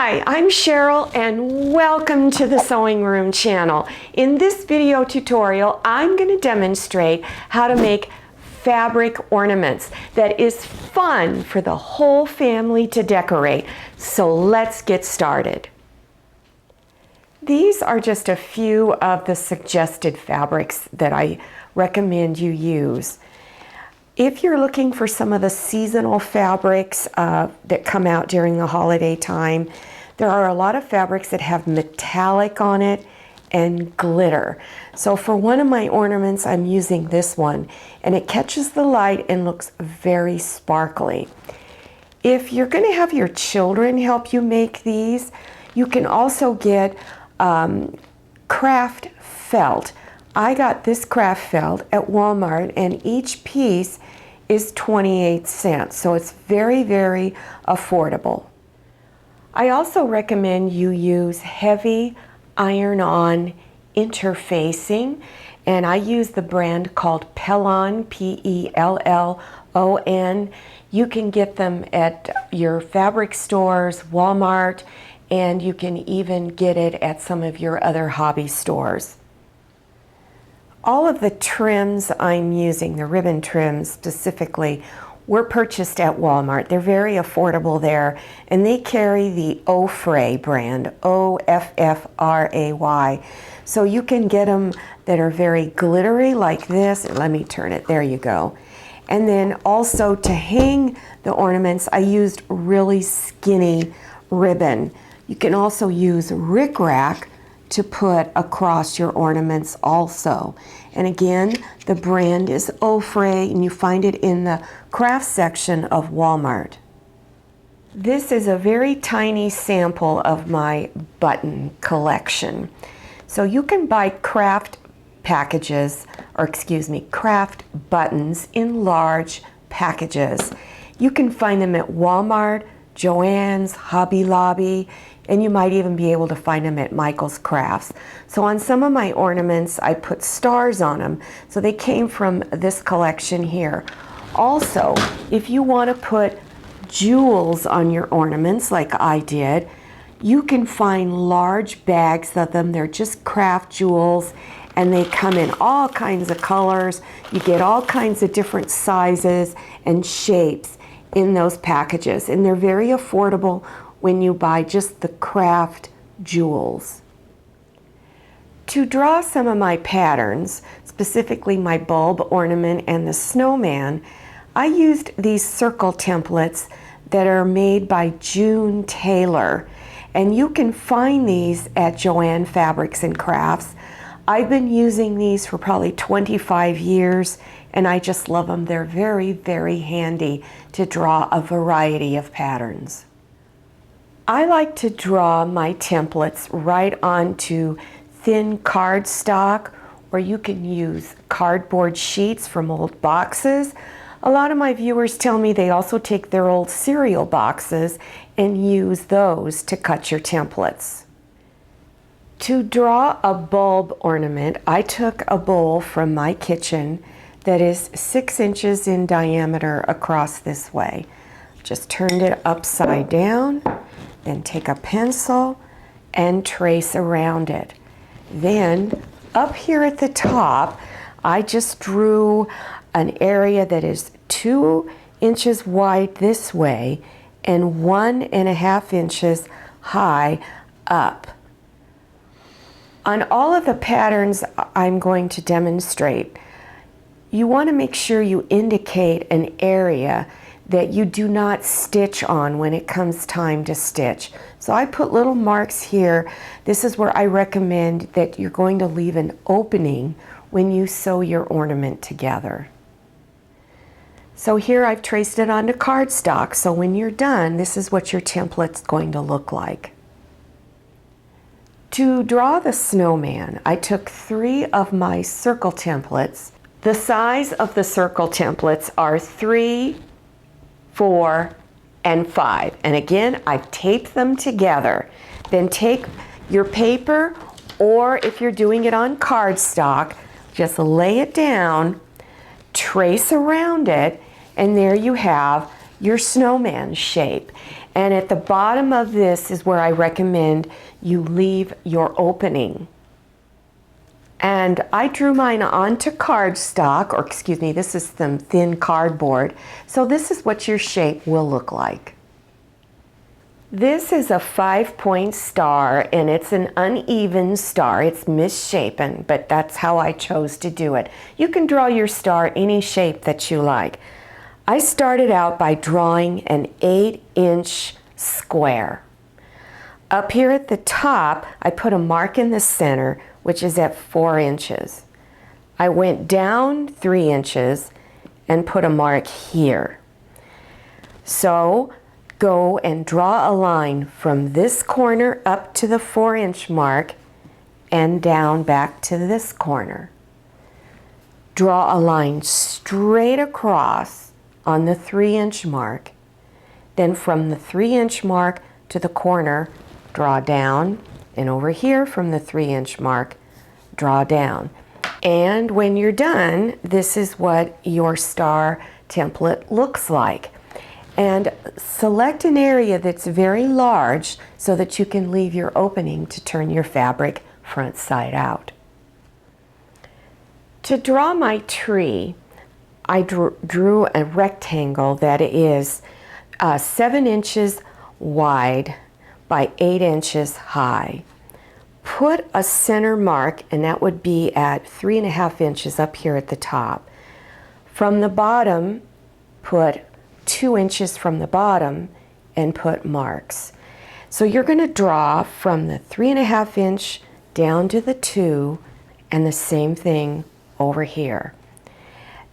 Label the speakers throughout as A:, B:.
A: Hi, I'm Cheryl and welcome to the Sewing Room channel. In this video tutorial, I'm going to demonstrate how to make fabric ornaments that is fun for the whole family to decorate. So let's get started. These are just a few of the suggested fabrics that I recommend you use. If you're looking for some of the seasonal fabrics that come out during the holiday time, there are a lot of fabrics that have metallic on it and glitter. So for one of my ornaments, I'm using this one, and it catches the light and looks very sparkly. If you're going to have your children help you make these, you can also get craft felt. I got this craft felt at Walmart, and each piece is 28 cents, so it's very, very affordable. I also recommend you use heavy iron-on interfacing, and I use the brand called Pellon, P-E-L-L-O-N. You can get them at your fabric stores, Walmart, and you can even get it at some of your other hobby stores. All of the trims I'm using, the ribbon trims specifically, were purchased at Walmart. They're very affordable there, and they carry the Offray brand, O-F-F-R-A-Y. So you can get them that are very glittery like this. Let me turn it, there you go. And then also to hang the ornaments, I used really skinny ribbon. You can also use rickrack to put across your ornaments also. And again, the brand is Offray, and you find it in the craft section of Walmart. This is a very tiny sample of my button collection. So you can buy craft packages, or excuse me, craft buttons in large packages. You can find them at Walmart, Joann's, Hobby Lobby, and you might even be able to find them at Michael's Crafts. So on some of my ornaments, I put stars on them. So they came from this collection here. Also, if you want to put jewels on your ornaments like I did, you can find large bags of them. They're just craft jewels, and they come in all kinds of colors. You get all kinds of different sizes and shapes in those packages, and they're very affordable when you buy just the craft jewels. To draw some of my patterns, specifically my bulb ornament and the snowman, I used these circle templates that are made by June Taylor, and you can find these at Joann Fabrics and Crafts. I've been using these for probably 25 years, and I just love them. They're very, very handy to draw a variety of patterns. I like to draw my templates right onto thin cardstock, or you can use cardboard sheets from old boxes. A lot of my viewers tell me they also take their old cereal boxes and use those to cut your templates. To draw a bulb ornament, I took a bowl from my kitchen that is 6 inches in diameter across this way. Just turned it upside down, then take a pencil and trace around it. Then up here at the top, I just drew an area that is 2 inches wide this way and 1.5 inches high up. On all of the patterns I'm going to demonstrate, you want to make sure you indicate an area that you do not stitch on when it comes time to stitch. So I put little marks here. This is where I recommend that you're going to leave an opening when you sew your ornament together. So here I've traced it onto cardstock, so when you're done, this is what your template's going to look like. To draw the snowman, I took 3 of my circle templates. The size of the circle templates are 3, 4, and 5. And again, I've taped them together. Then take your paper, or if you're doing it on cardstock, just lay it down, trace around it, and there you have your snowman shape. And at the bottom of this is where I recommend you leave your opening. And I drew mine onto cardstock, or excuse me, this is some thin cardboard. So this is what your shape will look like. This is a 5-point star, and it's an uneven star. It's misshapen, but that's how I chose to do it. You can draw your star any shape that you like. I started out by drawing an 8-inch square. Up here at the top, I put a mark in the center, which is at 4 inches. I went down 3 inches and put a mark here. So go and draw a line from this corner up to the 4-inch mark and down back to this corner. Draw a line straight across on the 3-inch mark. Then from the 3-inch mark to the corner, draw down, and over here from the 3-inch mark, draw down. And when you're done, this is what your star template looks like. And select an area that's very large so that you can leave your opening to turn your fabric front side out. To draw my tree, I drew a rectangle that is 7 inches wide by 8 inches high. Put a center mark, and that would be at 3.5 inches up here at the top. From the bottom, put 2 inches from the bottom and put marks. So you're going to draw from the 3.5 inch down to the 2, and the same thing over here.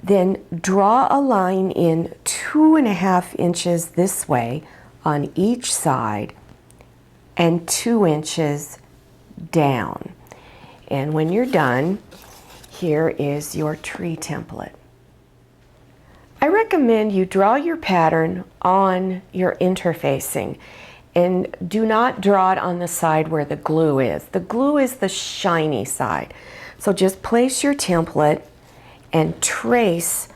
A: Then draw a line in 2.5 inches this way on each side and 2 inches down. And when you're done, here is your tree template. I recommend you draw your pattern on your interfacing, and do not draw it on the side where the glue is. The glue is the shiny side. So just place your template and trace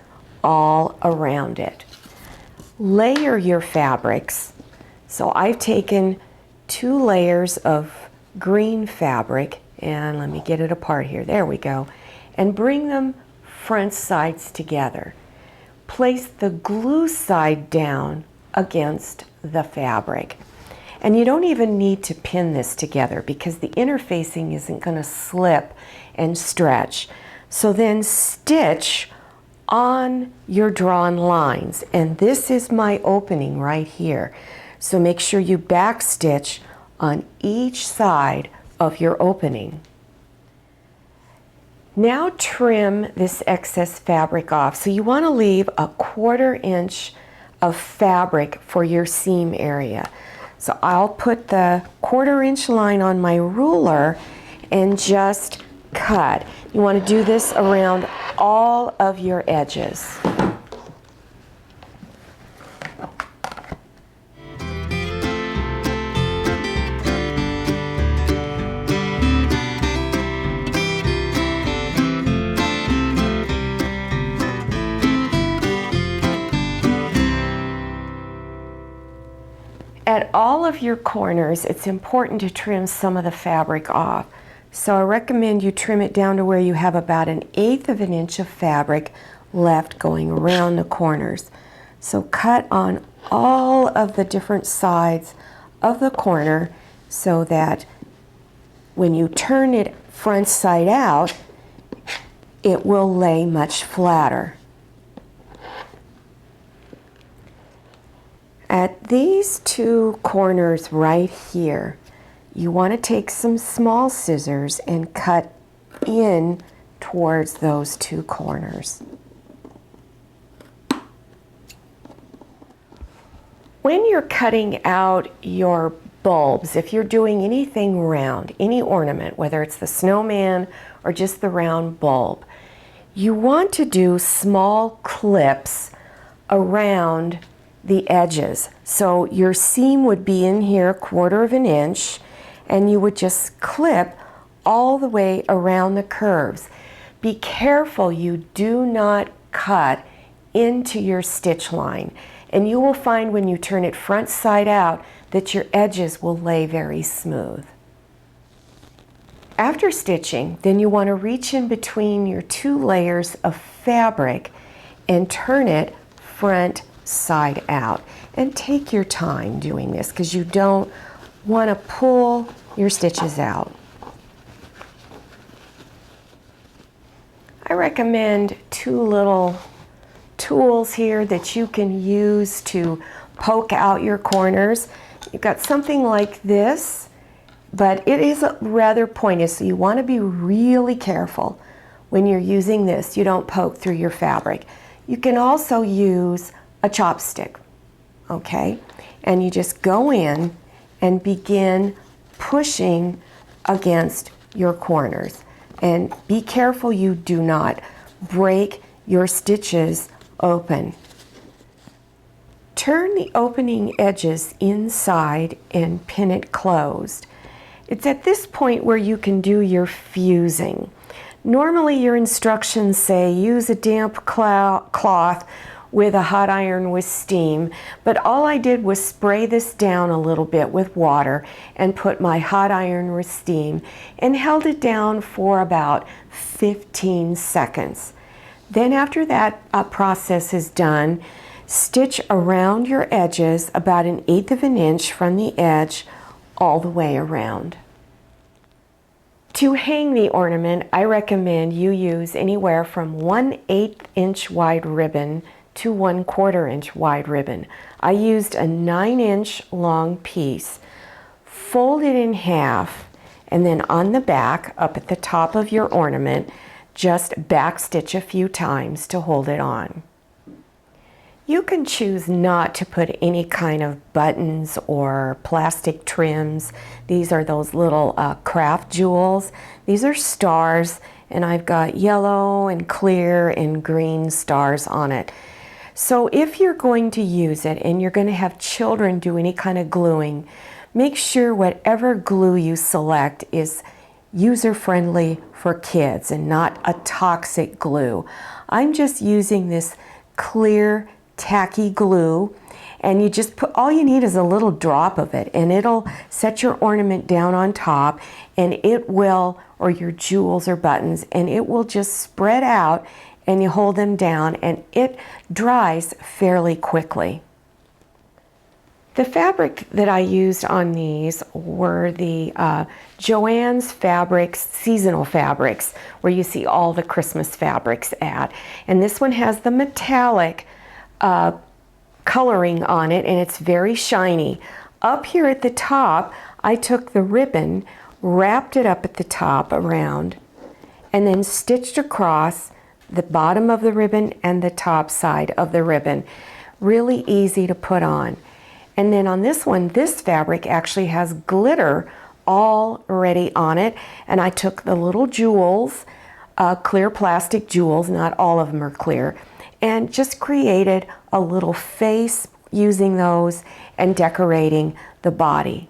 A: all around it. Layer your fabrics. So I've taken 2 layers of green fabric, and let me get it apart here. There we go. And bring them front sides together. Place the glue side down against the fabric. And you don't even need to pin this together because the interfacing isn't going to slip and stretch. So then stitch on your drawn lines. And this is my opening right here. So make sure you back stitch on each side of your opening. Now trim this excess fabric off. So you want to leave a 1/4 inch of fabric for your seam area. So I'll put the 1/4 inch line on my ruler and just cut. You want to do this around all of your edges. At all of your corners, it's important to trim some of the fabric off. So I recommend you trim it down to where you have about 1/8 of an inch of fabric left going around the corners. So cut on all of the different sides of the corner so that when you turn it front side out, it will lay much flatter. At these 2 corners right here, you want to take some small scissors and cut in towards those 2 corners. When you're cutting out your bulbs, if you're doing anything round, any ornament, whether it's the snowman or just the round bulb, you want to do small clips around the edges. So your seam would be in here 1/4 of an inch, and you would just clip all the way around the curves. Be careful you do not cut into your stitch line. And you will find when you turn it front side out that your edges will lay very smooth. After stitching, then you want to reach in between your two layers of fabric and turn it front side out. And take your time doing this because you don't want to pull your stitches out. I recommend two little tools here that you can use to poke out your corners. You've got something like this, but it is rather pointed, so you want to be really careful when you're using this. You don't poke through your fabric. You can also use a chopstick, okay? And you just go in and begin pushing against your corners. And be careful you do not break your stitches open. Turn the opening edges inside and pin it closed. It's at this point where you can do your fusing. Normally your instructions say use a damp cloth with a hot iron with steam, but all I did was spray this down a little bit with water and put my hot iron with steam and held it down for about 15 seconds. Then after that process is done, stitch around your edges about 1/8 of an inch from the edge all the way around. To hang the ornament, I recommend you use anywhere from 1/8 inch wide ribbon to 1/4 inch wide ribbon. I used a 9-inch long piece. Fold it in half, and then on the back, up at the top of your ornament, just back stitch a few times to hold it on. You can choose not to put any kind of buttons or plastic trims. These are those little craft jewels. These are stars, and I've got yellow and clear and green stars on it. So if you're going to use it and you're going to have children do any kind of gluing, make sure whatever glue you select is user-friendly for kids and not a toxic glue. I'm just using this clear tacky glue, and you just put, all you need is a little drop of it, and it'll set your ornament down on top, and it will, or your jewels or buttons, and it will just spread out, and you hold them down, and it dries fairly quickly. The fabric that I used on these were the Joann's Fabrics, seasonal fabrics, where you see all the Christmas fabrics at. And this one has the metallic coloring on it, and it's very shiny. Up here at the top, I took the ribbon, wrapped it up at the top around, and then stitched across the bottom of the ribbon and the top side of the ribbon. Really easy to put on. And then on this one, this fabric actually has glitter already on it, and I took the little jewels, clear plastic jewels, not all of them are clear, and just created a little face using those and decorating the body.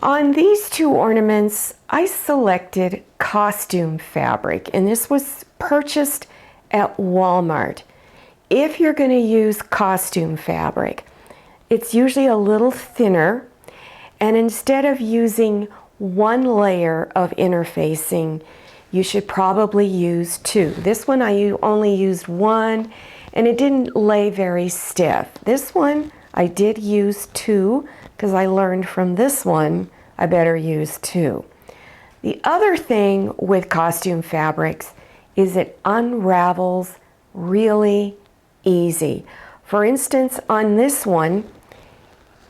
A: On these two ornaments, I selected costume fabric, and this was purchased at Walmart. If you're going to use costume fabric, it's usually a little thinner, and instead of using one layer of interfacing, you should probably use two. This one I only used one, and it didn't lay very stiff. This one I did use two, because I learned from this one I better use two. The other thing with costume fabrics is it unravels really easy. For instance, on this one,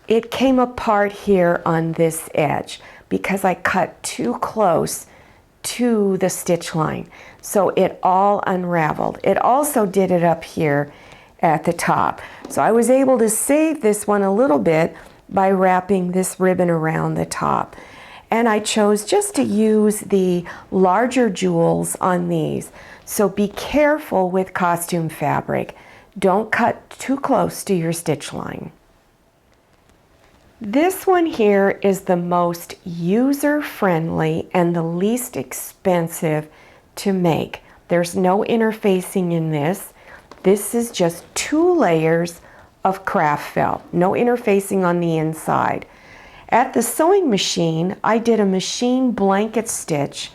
A: it came apart here on this edge because I cut too close to the stitch line. So it all unraveled. It also did it up here at the top. So I was able to save this one a little bit by wrapping this ribbon around the top. And I chose just to use the larger jewels on these. So be careful with costume fabric. Don't cut too close to your stitch line. This one here is the most user-friendly and the least expensive to make. There's no interfacing in this. This is just 2 layers of craft felt, no interfacing on the inside. At the sewing machine, I did a machine blanket stitch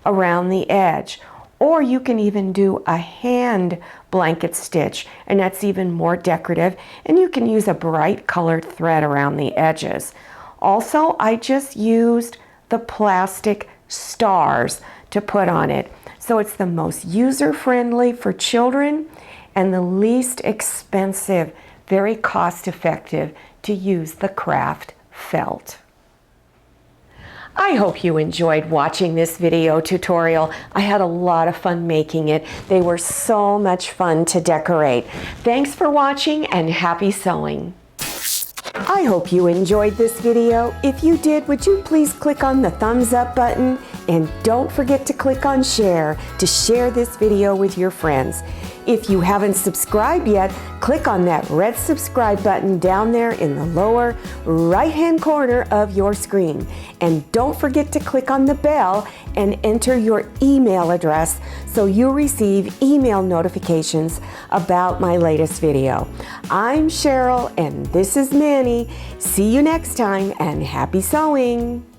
A: around the edge, or you can even do a hand blanket stitch, and that's even more decorative, and you can use a bright colored thread around the edges. Also, I just used the plastic stars to put on it, so it's the most user-friendly for children and the least expensive, very cost-effective to use the craft felt. I hope you enjoyed watching this video tutorial. I had a lot of fun making it. They were so much fun to decorate. Thanks for watching and happy sewing. I hope you enjoyed this video. If you did, would you please click on the thumbs up button, and don't forget to click on share to share this video with your friends. If you haven't subscribed yet, click on that red subscribe button down there in the lower right-hand corner of your screen. And don't forget to click on the bell and enter your email address so you receive email notifications about my latest video. I'm Cheryl and this is Manny. See you next time and happy sewing!